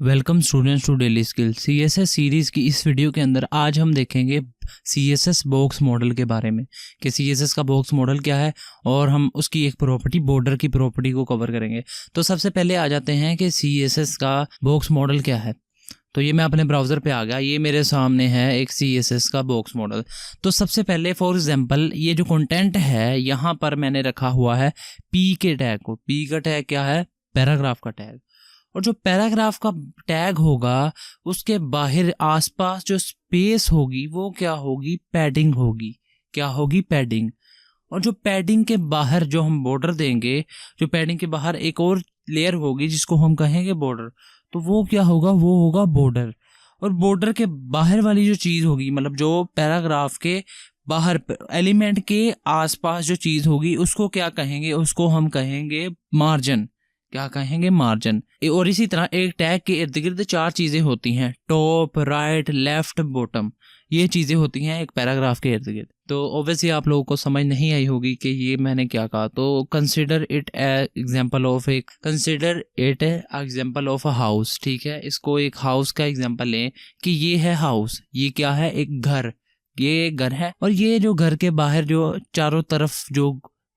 Welcome students to daily skill CSS series की इस video के अंदर आज हम देखेंगे CSS बॉक्स मॉडल के बारे में कि CSS का बॉक्स मॉडल क्या है और हम उसकी एक प्रॉपर्टी बॉर्डर की प्रॉपर्टी को कवर करेंगे। तो सबसे पहले आ जाते हैं कि CSS का बॉक्स मॉडल क्या है। तो ये मैं अपने ब्राउज़र पे आ गया, ये मेरे सामने है एक CSS का बॉक्स मॉडल। तो सबसे पहले फॉर एग्जांपल ये जो कंटेंट है यहाँ पर मैंने रखा हुआ है P के टैग को। P का टैग क्या है? पैराग्राफ का टैग। और जो पैराग्राफ का टैग होगा उसके बाहर आसपास जो स्पेस होगी वो क्या होगी? पैडिंग होगी। क्या होगी? पैडिंग। और जो पैडिंग के बाहर जो हम बॉर्डर देंगे, जो पैडिंग के बाहर एक और लेयर होगी जिसको हम कहेंगे बॉर्डर, तो वो क्या होगा? वो होगा बॉर्डर। और बॉर्डर के बाहर वाली जो चीज़ होगी, मतलब जो पैराग्राफ के बाहर एलिमेंट के आसपास जो चीज़ होगी उसको क्या कहेंगे? उसको हम कहेंगे मार्जिन। क्या कहेंगे? मार्जिन। और इसी तरह एक टैग के इर्द गिर्द चार चीज़ें होती हैं, टॉप, राइट, लेफ्ट, बॉटम। ये चीज़ें होती हैं एक पैराग्राफ के इर्द गिर्द। तो ऑब्वियसली आप लोगों को समझ नहीं आई होगी कि ये मैंने क्या कहा। तो consider it example of a house. ठीक है, इसको एक हाउस का एग्जाम्पल लें कि ये है हाउस। ये क्या है? एक घर। ये घर है और ये जो घर के बाहर जो चारों तरफ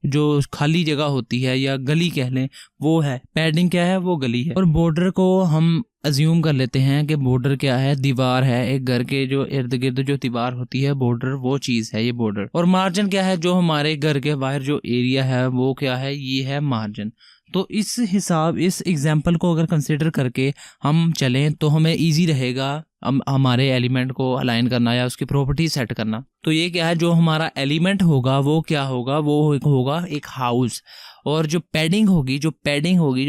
जो खाली जगह होती है या गली कह लें, वो है पैडिंग। क्या है? वो गली है। और बॉर्डर को हम अज्यूम कर लेते हैं कि बॉर्डर क्या है? दीवार है। एक घर के जो इर्द गिर्द जो दीवार होती है, बॉर्डर वो चीज़ है, ये बॉर्डर। और मार्जिन क्या है? जो हमारे घर के बाहर जो एरिया है वो क्या है? ये है मार्जिन। तो इस एग्जाम्पल को अगर कंसिडर करके हम चलें तो हमें इजी रहेगा हमारे एलिमेंट को अलाइन करना या उसकी प्रॉपर्टी सेट करना। तो ये क्या है? जो हमारा एलिमेंट होगा वो क्या होगा? वो होगा एक हाउस। और जो पैडिंग होगी जो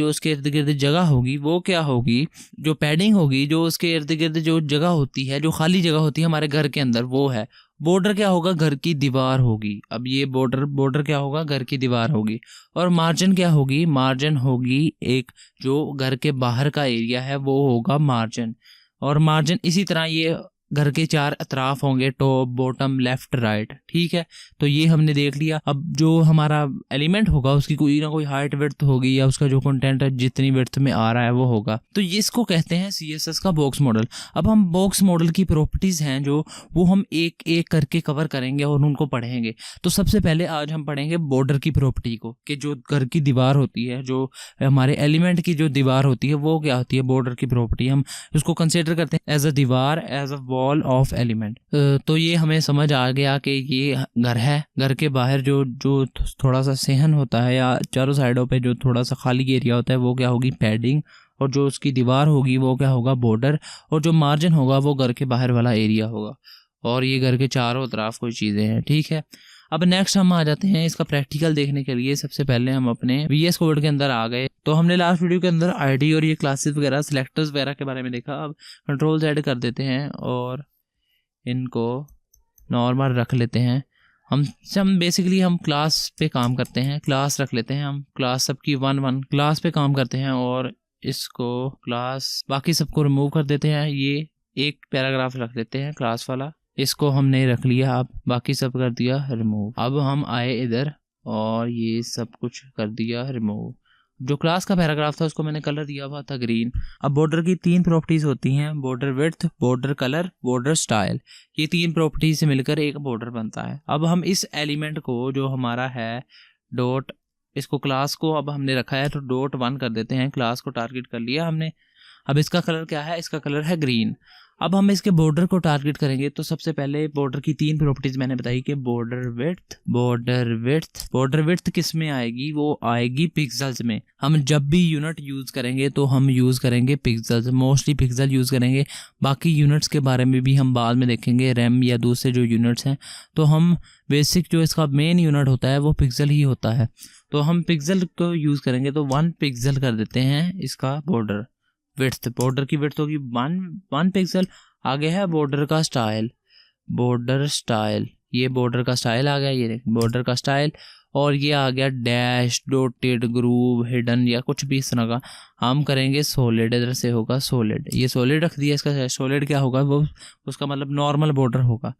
उसके इर्द गिर्द जगह होगी वो क्या होगी? जो पैडिंग होगी जो उसके इर्द गिर्द जो जगह होती है, जो खाली जगह होती है हमारे घर के अंदर, वो है बॉर्डर। क्या होगा? घर की दीवार होगी। अब ये बॉर्डर क्या होगा? घर की दीवार होगी। और मार्जिन क्या होगी? मार्जिन होगी एक जो घर के बाहर का एरिया है वो होगा मार्जिन। और मार्जिन इसी तरह ये घर के चार अतराफ होंगे, टॉप, बॉटम, लेफ्ट, राइट। ठीक है, तो ये हमने देख लिया। अब जो हमारा एलिमेंट होगा उसकी कोई ना कोई हाइट विड्थ होगी या उसका जो कंटेंट है जितनी विड्थ में आ रहा है वो होगा। तो ये इसको कहते हैं CSS का बॉक्स मॉडल। अब हम बॉक्स मॉडल की प्रॉपर्टीज हैं जो वो हम एक एक करके कवर करेंगे और उनको पढ़ेंगे। तो सबसे पहले आज हम पढ़ेंगे बॉर्डर की प्रॉपर्टी को, कि जो घर की दीवार होती है, जो हमारे एलिमेंट की जो दीवार होती है वो क्या होती है? बॉर्डर की प्रॉपर्टी। हम उसको कंसिडर करते हैं एज अ दीवार, as a wall of element. तो ये हमें समझ आ गया कि ये घर है। घर के बाहर जो थोड़ा सा सेहन होता है या चारों साइडों पे जो थोड़ा सा खाली एरिया होता है वो क्या होगी? पैडिंग। और जो उसकी दीवार होगी वो क्या होगा? बॉर्डर। और जो मार्जिन होगा वो घर के बाहर वाला एरिया होगा। और ये घर के चारों तरफ कोई चीज़ें हैं। ठीक है, अब नेक्स्ट हम आ जाते हैं इसका प्रैक्टिकल देखने के लिए। सबसे पहले हम अपने VS कोड के अंदर आ गए। तो हमने लास्ट वीडियो के अंदर ID और ये क्लासेस वगैरह, सिलेक्टर्स वगैरह के बारे में देखा। अब कंट्रोल Z कर देते हैं और इनको नॉर्मल रख लेते हैं। हम बेसिकली हम क्लास पे काम करते हैं, क्लास रख लेते हैं। हम क्लास सबकी 1 क्लास पे काम करते हैं और इसको क्लास बाकी सबको रिमूव कर देते हैं। ये एक पैराग्राफ रख देते हैं क्लास वाला, इसको हमने रख लिया। अब बाकी सब कर दिया रिमूव। अब हम आए इधर और ये सब कुछ कर दिया रिमूव। जो क्लास का पैराग्राफ था उसको मैंने कलर दिया हुआ था ग्रीन। अब बॉर्डर की 3 प्रॉपर्टीज होती हैं, border width, border colour, border style. ये 3 प्रॉपर्टीज से मिलकर एक बॉर्डर बनता है। अब हम इस एलिमेंट को जो हमारा है डॉट, इसको क्लास को अब हमने रखा है तो .1 कर देते हैं। क्लास को टारगेट कर लिया हमने। अब इसका कलर क्या है? इसका कलर है ग्रीन। अब हम इसके बॉर्डर को टारगेट करेंगे तो सबसे पहले बॉर्डर की 3 प्रॉपर्टीज मैंने बताई कि बॉर्डर विड्थ किस में आएगी? वो आएगी पिक्सल्स में। हम जब भी यूनिट यूज़ करेंगे तो हम यूज़ करेंगे पिक्सल्स, मोस्टली पिक्सल यूज़ करेंगे। बाकी यूनिट्स के बारे में भी हम बाद में देखेंगे, रैम या दूसरे जो यूनिट्स हैं। तो हम बेसिक जो इसका मेन यूनिट होता है वो पिक्सल ही होता है। तो हम पिक्सल को यूज़ करेंगे तो 1 पिक्सल कर देते हैं इसका बॉर्डर विड्थ। बॉर्डर की विड्थ होगी 1 पिक्सल। आगे है बॉर्डर का स्टाइल, ये बॉर्डर का स्टाइल आ गया। ये बॉर्डर का स्टाइल। और ये आ गया डैश, डॉटेड, ग्रूव, हिडन या कुछ भी इस तरह का। हम करेंगे सॉलिड, इधर से होगा सॉलिड। ये सॉलिड रख दिया। इसका सॉलिड क्या होगा? वो उसका मतलब नॉर्मल बॉर्डर होगा।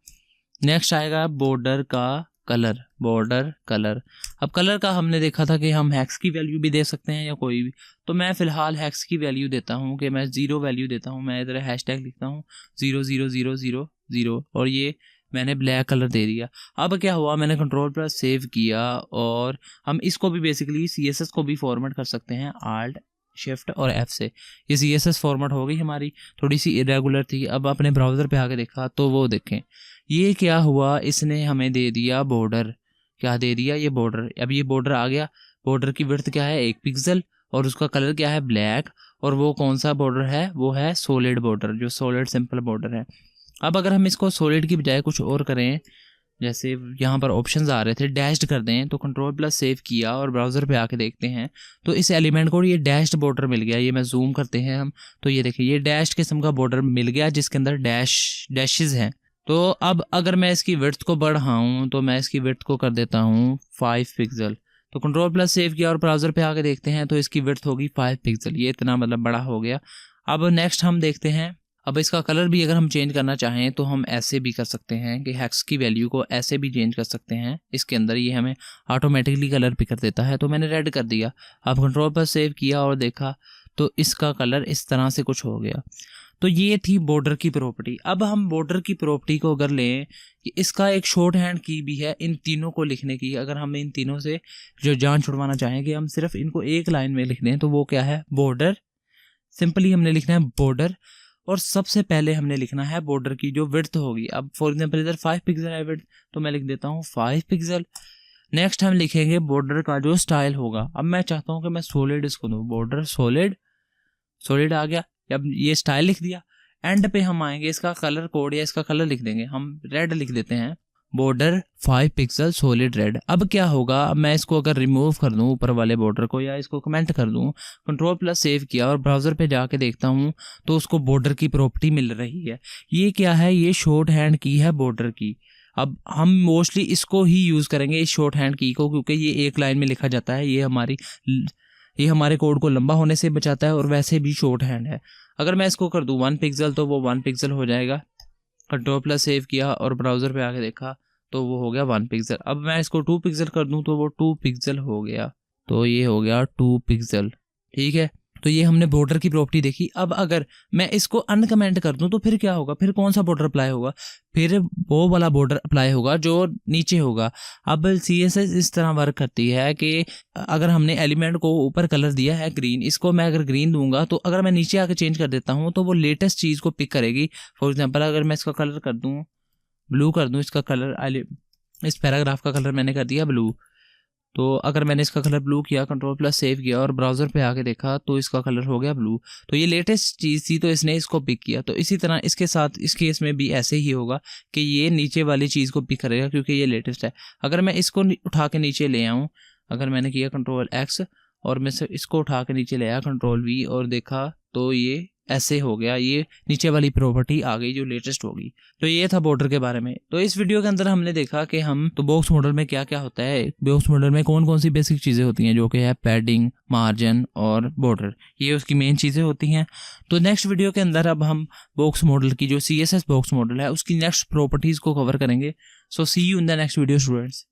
नेक्स्ट आएगा बॉर्डर का कलर, बॉर्डर कलर। अब कलर का हमने देखा था कि हम हेक्स की वैल्यू भी दे सकते हैं या कोई भी, तो मैं फ़िलहाल हेक्स की वैल्यू देता हूँ कि मैं 0 वैल्यू देता हूँ। मैं इधर हैशटैग लिखता हूँ 00000 और ये मैंने ब्लैक कलर दे दिया। अब क्या हुआ, मैंने कंट्रोल प्लस सेव किया और हम इसको भी बेसिकली CSS को भी फॉर्मेट कर सकते हैं आल्ट शिफ्ट और F से। ये CSS फॉर्मेट हो गई हमारी, थोड़ी सी इरेगुलर थी। अब अपने ब्राउज़र पे आके देखा तो वो देखें ये क्या हुआ, इसने हमें दे दिया बॉर्डर। क्या दे दिया, ये बॉर्डर। अब ये बॉर्डर आ गया, बॉर्डर की विड्थ क्या है 1 पिक्सल और उसका कलर क्या है ब्लैक। और वो कौन सा बॉर्डर है, वो है सॉलिड बॉर्डर, जो सॉलिड सिंपल बॉर्डर है। अब अगर हम इसको सॉलिड की बजाय कुछ और करें, जैसे यहाँ पर ऑप्शंस आ रहे थे डैश्ड कर दें, तो कंट्रोल प्लस सेव किया और ब्राउज़र पे आके देखते हैं तो इस एलिमेंट को ये डैश्ड बॉर्डर मिल गया। ये मैं जूम करते हैं हम, तो ये देखिए ये डैश्ड किस्म का बॉर्डर मिल गया जिसके अंदर डैशेस हैं। तो अब अगर मैं इसकी विड्थ को बढ़ाऊँ तो मैं इसकी विड्थ को कर देता हूँ 5 पिक्सल। तो कंट्रोल प्लस सेव किया और ब्राउज़र पे आके देखते हैं तो इसकी विड्थ होगी 5 पिक्सल। ये इतना मतलब बड़ा हो गया। अब नेक्स्ट हम देखते हैं, अब इसका कलर भी अगर हम चेंज करना चाहें तो हम ऐसे भी कर सकते हैं कि हेक्स की वैल्यू को ऐसे भी चेंज कर सकते हैं। इसके अंदर ये हमें ऑटोमेटिकली कलर पिक कर देता है। तो मैंने रेड कर दिया। अब कंट्रोल पर सेव किया और देखा तो इसका कलर इस तरह से कुछ हो गया। तो ये थी बॉर्डर की प्रॉपर्टी। अब हम बॉर्डर की प्रॉपर्टी को अगर लें कि इसका एक शॉर्ट हैंड की भी है इन तीनों को लिखने की। अगर हम इन तीनों से जो जान छुड़वाना चाहें कि हम सिर्फ इनको एक लाइन में लिख दें तो वो क्या है, बॉर्डर। सिंपली हमने लिखना है बॉर्डर और सबसे पहले हमने लिखना है बॉर्डर की जो विड्थ होगी। अब फॉर एग्जांपल इधर 5 पिक्सल है विड्थ, तो मैं लिख देता हूँ 5 पिक्सल। नेक्स्ट हम लिखेंगे बॉर्डर का जो स्टाइल होगा। अब मैं चाहता हूँ कि मैं सॉलिड इसको दूँ, बॉर्डर सॉलिड, सॉलिड आ गया। अब ये स्टाइल लिख दिया। एंड पे हम आएंगे, इसका कलर कोड या इसका कलर लिख देंगे, हम रेड लिख देते हैं, बॉर्डर 5 पिक्सल सॉलिड रेड। अब क्या होगा, अब मैं इसको अगर रिमूव कर दूं ऊपर वाले बॉर्डर को या इसको कमेंट कर दूं, कंट्रोल प्लस सेव किया और ब्राउज़र पे जाके देखता हूं तो उसको बॉर्डर की प्रॉपर्टी मिल रही है। ये क्या है, ये शॉर्ट हैंड की है बॉर्डर की। अब हम मोस्टली इसको ही यूज़ करेंगे इस शॉर्ट हैंड की को, क्योंकि ये एक लाइन में लिखा जाता है। ये हमारे कोड को लंबा होने से बचाता है और वैसे भी शॉर्ट हैंड है। अगर मैं इसको कर दूं 1 पिक्सल तो वो 1 पिक्सल हो जाएगा। कंट्रोल प्लस सेव किया और ब्राउज़र पे आके देखा तो वो हो गया 1 पिक्सल। अब मैं इसको 2 पिक्सल कर दूं तो वो 2 पिक्सल हो गया। तो ये हो गया 2 पिक्सल, ठीक है। तो ये हमने बॉर्डर की प्रॉपर्टी देखी। अब अगर मैं इसको अनकमेंट कर दूं तो फिर क्या होगा, फिर कौन सा बॉर्डर अप्लाई होगा, फिर वो वाला बॉर्डर अप्लाई होगा जो नीचे होगा। अब CSS इस तरह वर्क करती है कि अगर हमने एलिमेंट को ऊपर कलर दिया है ग्रीन, इसको मैं अगर ग्रीन दूंगा तो अगर मैं नीचे आके चेंज कर देता हूँ तो वो लेटेस्ट चीज़ को पिक करेगी। फॉर एग्जाम्पल अगर मैं इसका कलर कर दूँ ब्लू कर दूं, इसका कलर इस पैराग्राफ का कलर मैंने कर दिया ब्लू। तो अगर मैंने इसका कलर ब्लू किया, कंट्रोल प्लस सेव किया और ब्राउज़र पे आके देखा तो इसका कलर हो गया ब्लू। तो ये लेटेस्ट चीज़ थी तो इसने इसको पिक किया। तो इसी तरह इसके साथ इस केस में भी ऐसे ही होगा कि ये नीचे वाली चीज़ को पिक करेगा क्योंकि ये लेटेस्ट है। अगर मैं इसको उठा के नीचे ले आऊँ, अगर मैंने किया कंट्रोल X और मैं इसको उठा के नीचे ले आया कंट्रोल V और देखा तो ये ऐसे हो गया, ये नीचे वाली प्रॉपर्टी आ गई जो लेटेस्ट होगी। तो ये था बॉर्डर के बारे में। तो इस वीडियो के अंदर हमने देखा कि हम तो बॉक्स मॉडल में क्या क्या होता है, बॉक्स मॉडल में कौन कौन सी बेसिक चीज़ें होती हैं, जो कि है पैडिंग, मार्जिन और बॉर्डर, ये उसकी मेन चीज़ें होती हैं। तो नेक्स्ट वीडियो के अंदर अब हम बॉक्स मॉडल की जो CSS बॉक्स मॉडल है उसकी नेक्स्ट प्रॉपर्टीज़ को कवर करेंगे। So see you in the next video students.